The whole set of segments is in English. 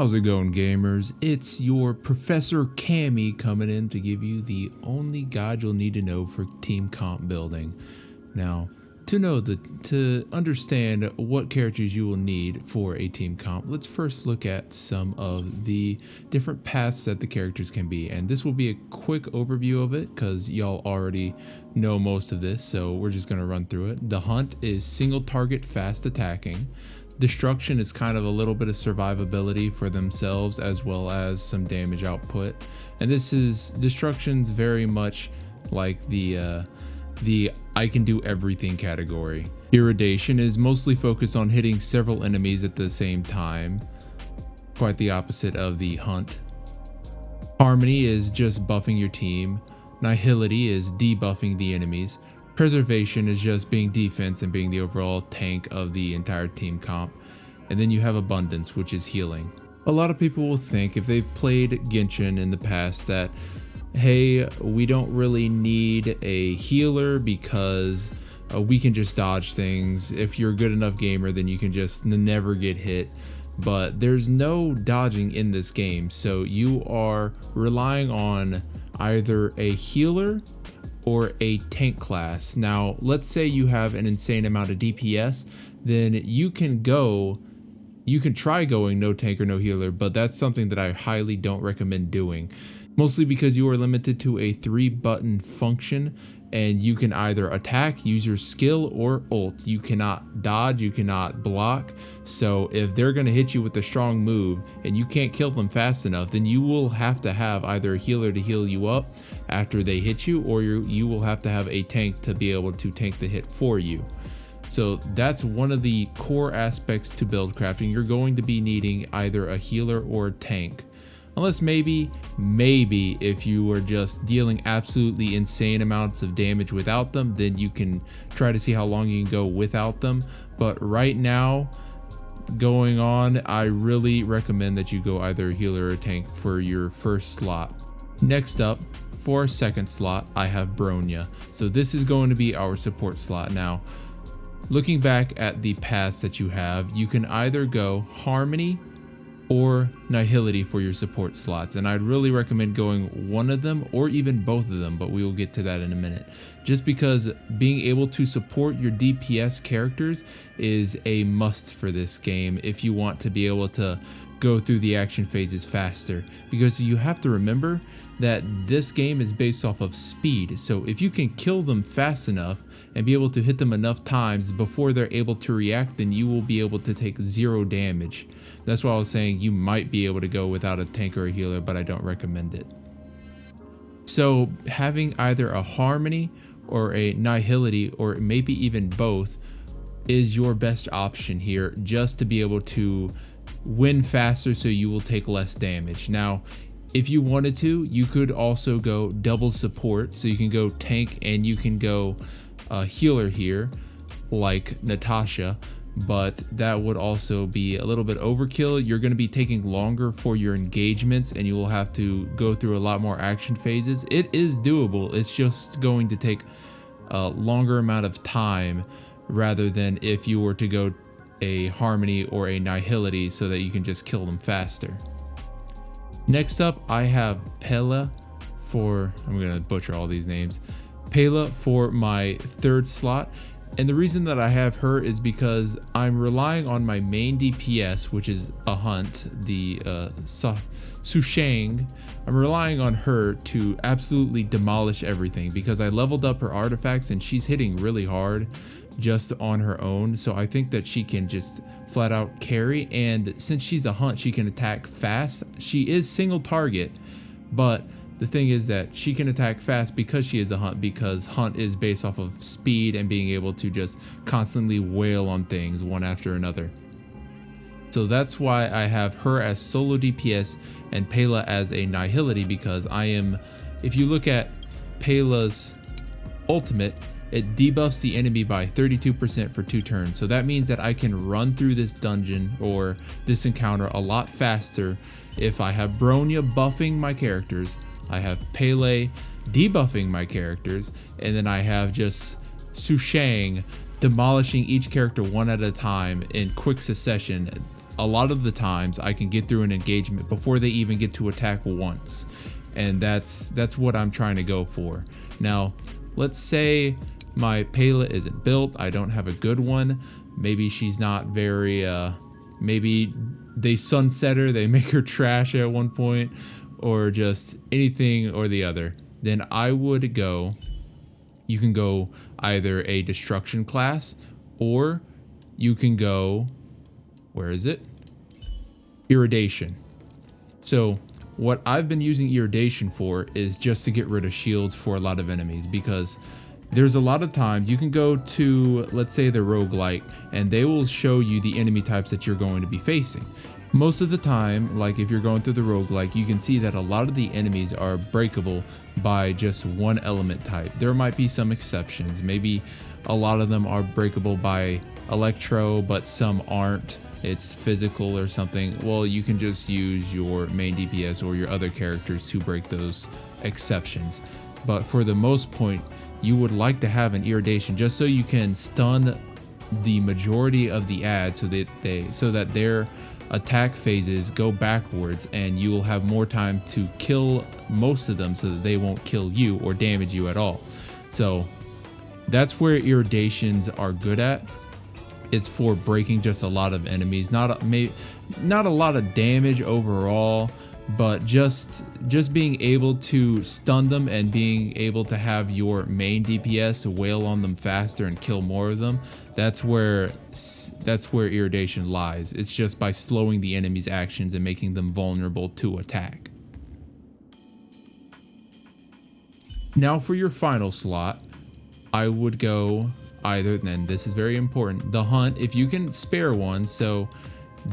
How's it going, gamers? It's your Professor Cammy coming in to give you the only guide you'll need to know for team comp building. Now, to understand what characters you will need for a team comp, let's first look at some of the different paths that the characters can be. And this will be a quick overview of it because y'all already know most of this, so we're just going to run through it. The Hunt is single target fast attacking. Destruction is kind of a little bit of survivability for themselves as well as some damage output. And Destruction's very much like the I can do everything category. Irradiation is mostly focused on hitting several enemies at the same time, quite the opposite of the Hunt. Harmony is just buffing your team. Nihility is debuffing the enemies. Preservation is just being defense and being the overall tank of the entire team comp. And then you have Abundance, which is healing. A lot of people will think, if they've played Genshin in the past, that hey, we don't really need a healer because we can just dodge things. If you're a good enough gamer, then you can just never get hit. But there's no dodging in this game, so you are relying on either a healer or a tank class. Now, let's say you have an insane amount of DPS, then you can try going no tank or no healer, but that's something that I highly don't recommend doing. Mostly because you are limited to a 3-button function, and you can either attack, use your skill, or ult. You cannot dodge, you cannot block. So if they're going to hit you with a strong move and you can't kill them fast enough, then you will have to have either a healer to heal you up after they hit you, or you will have to have a tank to be able to tank the hit for you. So that's one of the core aspects to build crafting. You're going to be needing either a healer or a tank. Unless maybe if you are just dealing absolutely insane amounts of damage without them, then you can try to see how long you can go without them. But right now, going on, I really recommend that you go either a healer or a tank for your first slot. Next up, for our second slot, I have Bronya. So this is going to be our support slot. Now, looking back at the paths that you have, you can either go Harmony or Nihility for your support slots, and I'd really recommend going one of them or even both of them, but we will get to that in a minute. Just because being able to support your DPS characters is a must for this game if you want to be able to go through the action phases faster, because you have to remember that this game is based off of speed. So if you can kill them fast enough and be able to hit them enough times before they're able to react, then you will be able to take 0 damage. That's why I was saying you might be able to go without a tank or a healer, but I don't recommend it. So having either a Harmony or a Nihility, or maybe even both, is your best option here, just to be able to win faster so you will take less damage. Now, if you wanted to, you could also go double support, so you can go tank and you can go healer here like Natasha, but that would also be a little bit overkill. You're going to be taking longer for your engagements and you will have to go through a lot more action phases. It is doable, it's just going to take a longer amount of time rather than if you were to go a Harmony or a Nihility so that you can just kill them faster. Next up, I have Pela for, I'm going to butcher all these names, Pela for my third slot. And the reason that I have her is because I'm relying on my main DPS, which is a Hunt, the Sushang. I'm relying on her to absolutely demolish everything because I leveled up her artifacts and she's hitting really hard just on her own. So I think that she can just flat out carry, and since she's a Hunt, she can attack fast. She is single target, but the thing is that she can attack fast because she is a Hunt, because Hunt is based off of speed and being able to just constantly wail on things one after another. So that's why I have her as solo DPS and Pela as a Nihility, because if you look at Pela's ultimate, it debuffs the enemy by 32% for 2 turns. So that means that I can run through this dungeon or this encounter a lot faster if I have Bronya buffing my characters, I have Pele debuffing my characters, and then I have just Sushang demolishing each character one at a time in quick succession. a lot of the times I can get through an engagement before they even get to attack once. And that's what I'm trying to go for. Now, let's say my Pela isn't built. I don't have a good one. Maybe she's not very, maybe they sunset her, they make her trash at one point, or just anything or the other. Then I would go, you can go either a destruction class, or you can go, where is it? Irradiation. So what I've been using irradiation for is just to get rid of shields for a lot of enemies, because there's a lot of times you can go to, let's say, the roguelike, and they will show you the enemy types that you're going to be facing. Most of the time, like if you're going through the roguelike, you can see that a lot of the enemies are breakable by just one element type. There might be some exceptions. Maybe a lot of them are breakable by electro, but some aren't. It's physical or something. Well, you can just use your main DPS or your other characters to break those exceptions. But for the most point, you would like to have an irradiation just so you can stun the majority of the ads so that their attack phases go backwards, and you will have more time to kill most of them so that they won't kill you or damage you at all. So that's where irradiations are good at. It's for breaking just a lot of enemies, not a lot of damage overall, but just being able to stun them and being able to have your main DPS wail on them faster and kill more of them. That's where irradiation lies. It's just by slowing the enemy's actions and making them vulnerable to attack. Now for your final slot, I would go either, then this is very important, the hunt, if you can spare one. So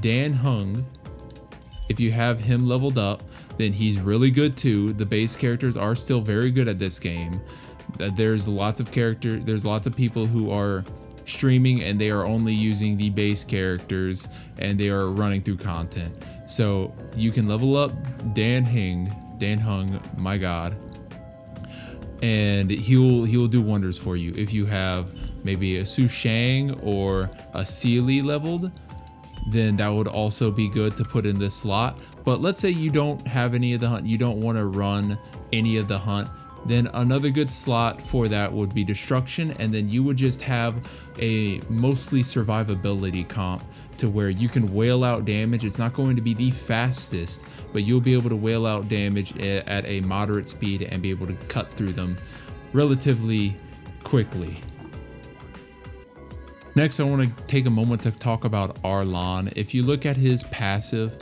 Dan Hung, if you have him leveled up, then he's really good too. The base characters are still very good at this game. There's lots of people who are streaming and they are only using the base characters and they are running through content. So you can level up Dan Hung, my god, and he'll do wonders for you. If you have maybe a Su Shang or a Sealy leveled, then that would also be good to put in this slot. But let's say you don't have any of the hunt, you don't want to run any of the hunt, then another good slot for that would be destruction, and then you would just have a mostly survivability comp to where you can wail out damage. It's not going to be the fastest, but you'll be able to wail out damage at a moderate speed and be able to cut through them relatively quickly. Next, I want to take a moment to talk about Arlan. If you look at his passive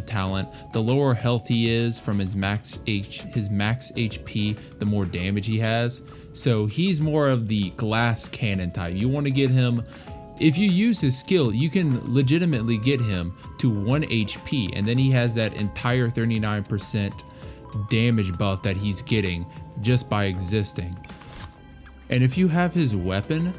talent, the lower health he is from his max HP, the more damage he has. So he's more of the glass cannon type. You want to get him, if you use his skill, you can legitimately get him to 1 HP, and then he has that entire 39% damage buff that he's getting just by existing. And if you have his weapon,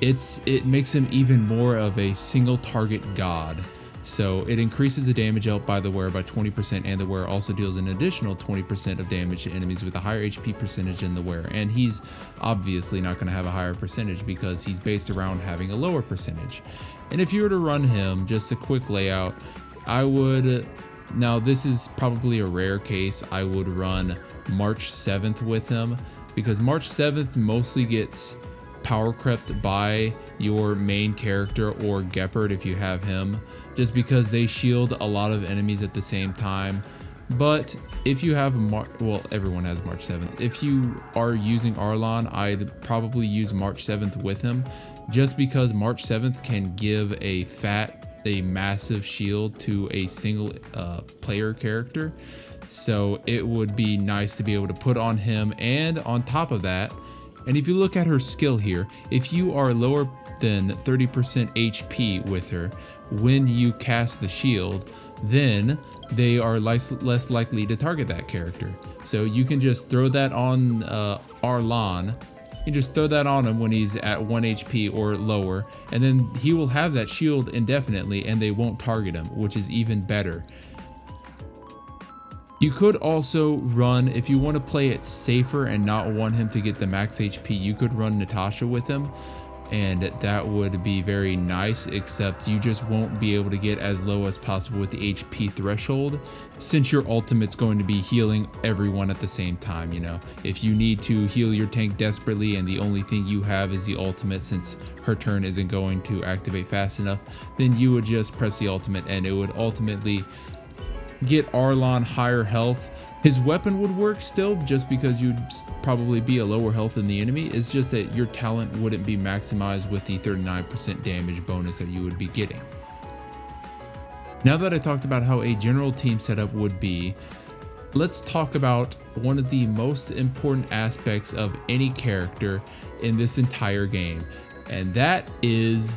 it makes him even more of a single target god. So it increases the damage out by the wearer by 20%, and the wearer also deals an additional 20% of damage to enemies with a higher HP percentage than the wearer. And he's obviously not going to have a higher percentage because he's based around having a lower percentage. And if you were to run him, just a quick layout, I would, now this is probably a rare case, I would run March 7th with him, because March 7th mostly gets power crept by your main character or Gepard if you have him, just because they shield a lot of enemies at the same time. But if you have well, everyone has March 7th. If you are using Arlan, I'd probably use March 7th with him, just because March 7th can give a massive shield to a single player character. So it would be nice to be able to put on him. And on top of that, and if you look at her skill here, if you are lower than 30% HP with her when you cast the shield, then they are less likely to target that character. So you can just throw that on Arlan. You just throw that on him when he's at 1 HP or lower, and then he will have that shield indefinitely and they won't target him, which is even better. You could also run, if you want to play it safer and not want him to get the max HP, you could run Natasha with him. and that would be very nice, except you just won't be able to get as low as possible with the HP threshold, since your ultimate's going to be healing everyone at the same time. You know, if you need to heal your tank desperately and the only thing you have is the ultimate, since her turn isn't going to activate fast enough, then you would just press the ultimate and it would ultimately get Arlon higher health. His weapon would work still, just because you'd probably be a lower health than the enemy. It's just that your talent wouldn't be maximized with the 39% damage bonus that you would be getting. Now that I talked about how a general team setup would be, let's talk about one of the most important aspects of any character in this entire game, and that is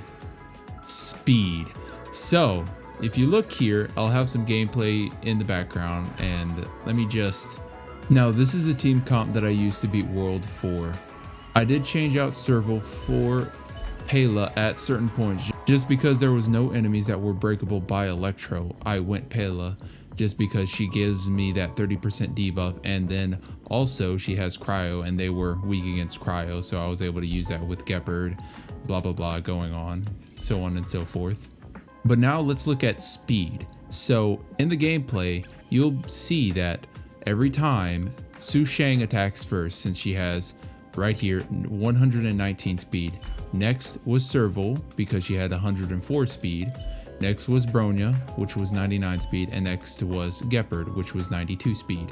speed. So if you look here, I'll have some gameplay in the background, and let me just... Now, this is the team comp that I used to beat World 4. I did change out Serval for Pela at certain points. Just because there was no enemies that were breakable by Electro, I went Pela, just because she gives me that 30% debuff, and then also she has Cryo, and they were weak against Cryo, so I was able to use that with Gepard, blah blah blah going on, so on and so forth. But now let's look at speed. So in the gameplay, you'll see that every time Su Shang attacks first, since she has right here 119 speed. Next was Serval, because she had 104 speed. Next was Bronya, which was 99 speed, and next was Gepard, which was 92 speed.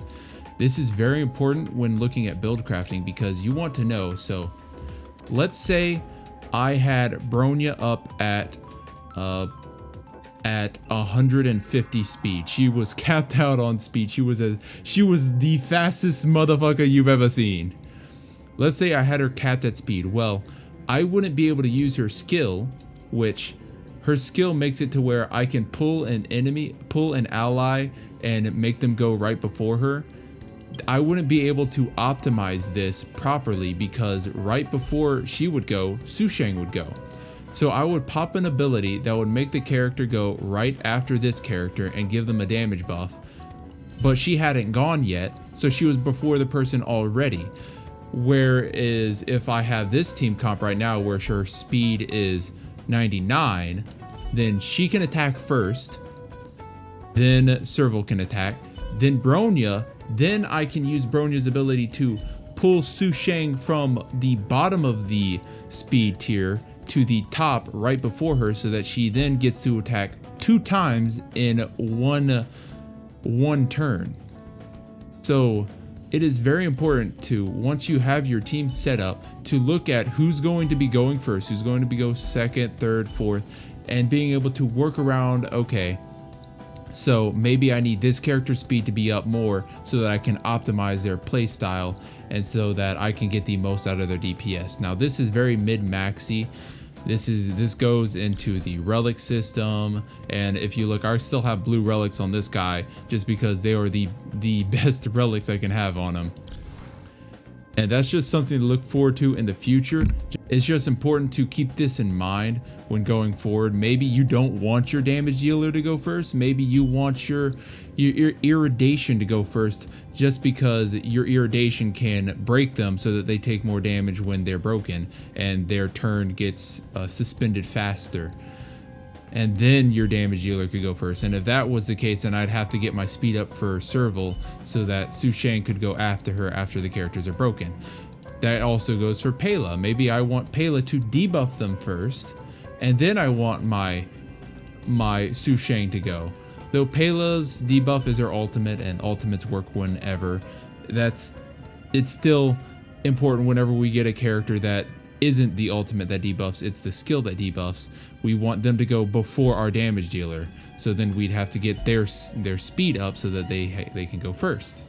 This is very important when looking at build crafting, because you want to know. So let's say I had Bronya up at 150 speed. She was capped out on speed. She was the fastest motherfucker you've ever seen. Let's say I had her capped at speed. Well, I wouldn't be able to use her skill, which her skill makes it to where I can pull an ally and make them go right before her. I wouldn't be able to optimize this properly, because right before she would go, Su Shang would go. So I would pop an ability that would make the character go right after this character and give them a damage buff, but she hadn't gone yet, so she was before the person already. Whereas if I have this team comp right now where her speed is 99, then she can attack first, then Serval can attack, then Bronya, then I can use Bronya's ability to pull Su Shang from the bottom of the speed tier to the top right before her, so that she then gets to attack 2 times in one turn. So it is very important to, once you have your team set up, to look at who's going to be going first, who's going to be go second, third, fourth, and being able to work around, okay, so maybe I need this character speed to be up more so that I can optimize their play style and so that I can get the most out of their DPS. Now this is very mid-maxy. This goes into the relic system, and if you look, I still have blue relics on this guy just because they are the best relics I can have on him. And that's just something to look forward to in the future. It's just important to keep this in mind when going forward. Maybe you don't want your damage dealer to go first. Maybe you want your irradiation to go first, just because your irradiation can break them so that they take more damage when they're broken and their turn gets suspended faster. And then your damage dealer could go first. And if that was the case, then I'd have to get my speed up for Serval so that Su Shang could go after her after the characters are broken. That also goes for Pela. Maybe I want Pela to debuff them first, and then I want my Su Shang to go. Though Pela's debuff is her ultimate, and ultimates work whenever. It's still important whenever we get a character that isn't the ultimate that debuffs, it's the skill that debuffs. We want them to go before our damage dealer, so then we'd have to get their speed up so that they can go first.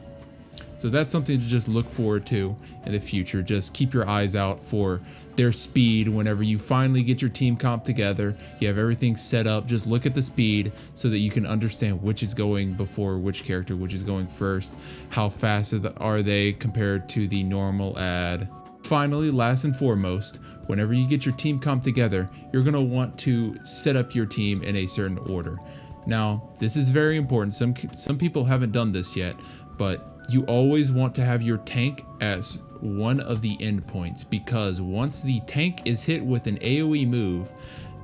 So that's something to just look forward to in the future. Just keep your eyes out for their speed. Whenever you finally get your team comp together, you have everything set up, just look at the speed so that you can understand which is going before which character, which is going first, how fast are they compared to the normal ad. Finally, last and foremost, whenever you get your team comp together, you're going to want to set up your team in a certain order. Now, this is very important. Some people haven't done this yet, but you always want to have your tank as one of the endpoints, because once the tank is hit with an AoE move,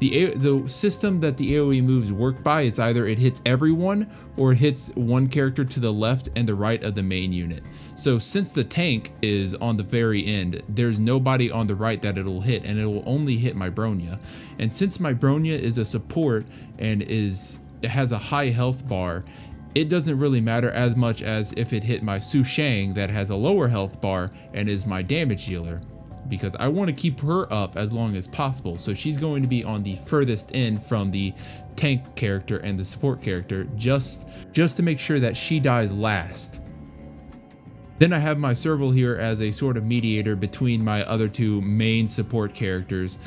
the system that the AoE moves work by, it's either it hits everyone or it hits one character to the left and the right of the main unit. So since the tank is on the very end, there's nobody on the right that it'll hit, and it will only hit my Bronya. And since my Bronya is a support and it has a high health bar, it doesn't really matter as much as if it hit my Su Shang that has a lower health bar and is my damage dealer, because I want to keep her up as long as possible. So she's going to be on the furthest end from the tank character and the support character, just to make sure that she dies last. Then I have my Serval here as a sort of mediator between my other two main support characters,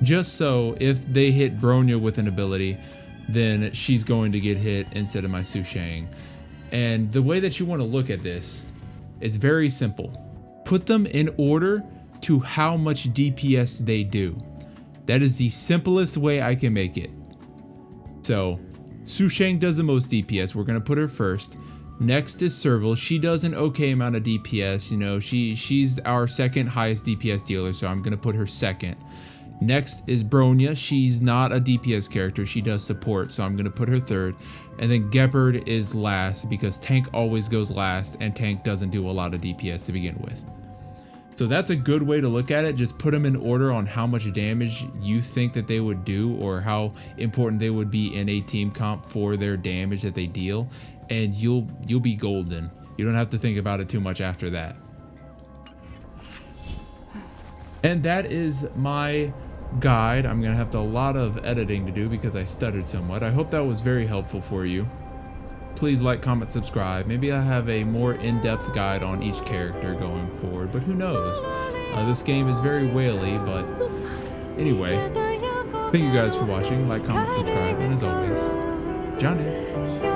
just so if they hit Bronya with an ability, then she's going to get hit instead of my Su Shang. And the way that you want to look at this is very simple. Put them in order to how much DPS they do. That is the simplest way I can make it. So Su Shang does the most DPS. We're gonna put her first. Next is Serval. She does an okay amount of DPS. You know, she's our second highest DPS dealer, so I'm gonna put her second. Next is Bronya. She's not a DPS character. She does support, so I'm gonna put her third. And then Gepard is last, because tank always goes last, and tank doesn't do a lot of DPS to begin with. So that's a good way to look at it. Just put them in order on how much damage you think that they would do, or how important they would be in a team comp for their damage that they deal, and you'll be golden. You don't have to think about it too much after that. And that is my guide. I'm gonna have a lot of editing to do because I stuttered somewhat. I hope that was very helpful for you. Please like, comment, subscribe. Maybe I'll have a more in-depth guide on each character going forward, but who knows? This game is very whaley, but anyway, thank you guys for watching. Like, comment, subscribe, and as always, Johnny.